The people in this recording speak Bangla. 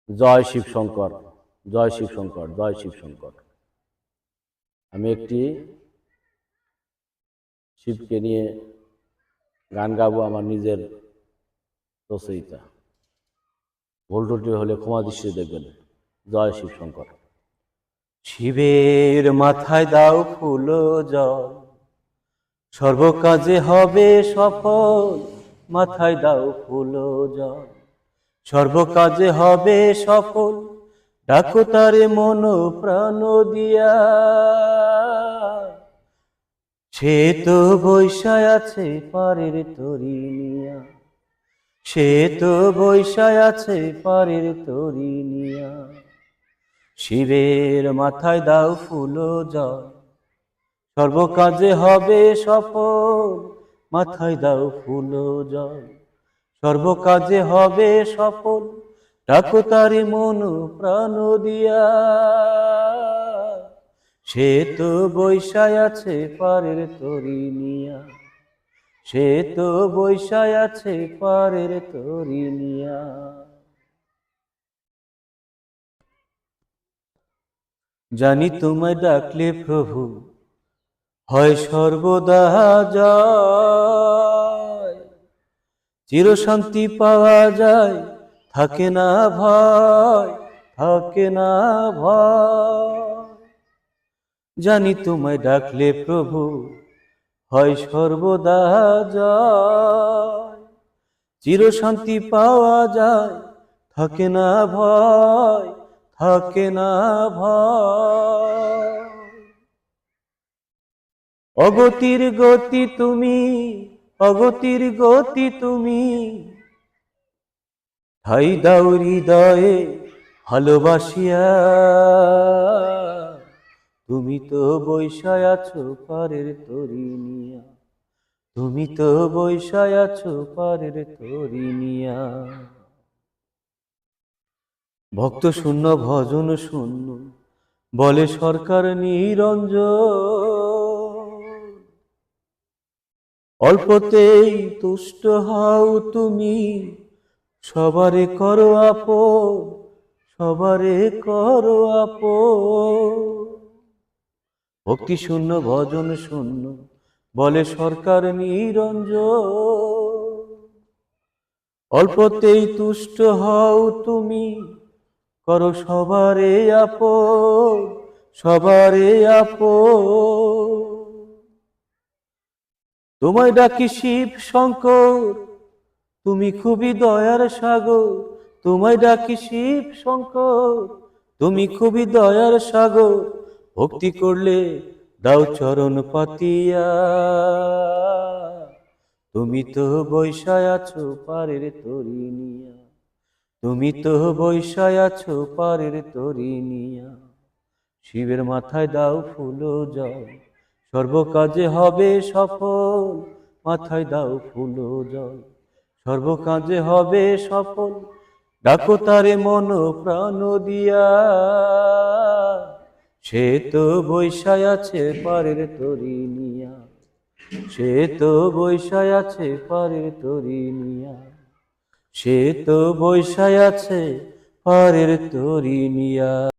জয় শিব শঙ্কর, জয় শিব শঙ্কর, জয় শিব শঙ্কর। আমি একটি শিবকে নিয়ে গান গাবো, আমার নিজের রচয়িতা। ভুল ত্রুটি হলে ক্ষমা দৃষ্টি দেখবেন। জয় শিব শঙ্কর। শিবের মাথায় দাও ফুল জল, সর্বকাজে হবে সফল। মাথায় দাও ফুল জল, সর্বকাজে হবে সফল। ডাকো তারে মন প্রাণ দিয়া, সে তো বৈশায় আছে পারের তরি নিয়া। সে তো বৈশায় আছে পারের তরি নিয়া। শিবের মাথায় দাও ফুল জল, সর্বকাজে হবে সফল। মাথায় দাও ফুল জল, সর্বকাজে হবে সফল। ডাকো তারে মন প্রাণ দিয়া, সে তো বৈশায় আছে পারের তরি নিয়া। সে তো বৈশায় আছে পারের তরি নিয়া। জানি তোমায় ডাকলে প্রভু হয় সর্বদা জয়। চিরশান্তি পাওয়া যায়, থাকে না ভয়, থাকে না ভয়। জানি তোমায় ডাকলে প্রভু হয় সর্বদা জয়। চিরশান্তি পাওয়া যায়, থাকে না ভয়, থাকে না ভয়। অগতির গতি তুমি, অগতির গতি তুমি, ঠাই দাও হৃদয়ে ভালোবাসিয়া। তুমি তো বৈশায় আছো পারের তরি নিয়া। তুমি তো বৈশায় আছো পারের তরি নিয়া। ভক্ত শূন্য ভজন শূন্য বলে সরকার নিরঞ্জন। অল্পতেই তুষ্ট হও তুমি, সবারে করো আপন, সবারে করো আপন। ভক্তি শূন্য ভজন শূন্য বলে সরকার নিরঞ্জন। অল্পতেই তুষ্ট হও তুমি, করো সবারে আপন, সবারে আপন। তোমায় ডাকি শিব শঙ্কর, তুমি খুবই দয়ার সাগর। তোমায় ডাকি শিব শঙ্কর, তুমি খুবই দয়ার সাগর। ভক্তি করলে দাও চরণ পাতিয়া, তুমি তো বৈশায় আছো পারের তরি নিয়া। তুমি তো বৈশায় আছো পারের তরি নিয়া। শিবের মাথায় দাও ফুল জল, সর্বকাজে হবে সফল। মাথায় দাও ফুল জল, সর্বকাজে হবে সফল। ডাকো তারে মন প্রাণ দিয়া, সে তো বৈশায় আছে পারের তরি নিয়া। সে তো বৈশায় আছে পারের তরি নিয়া। সে তো বৈশায় আছে পারের তরি নিয়া।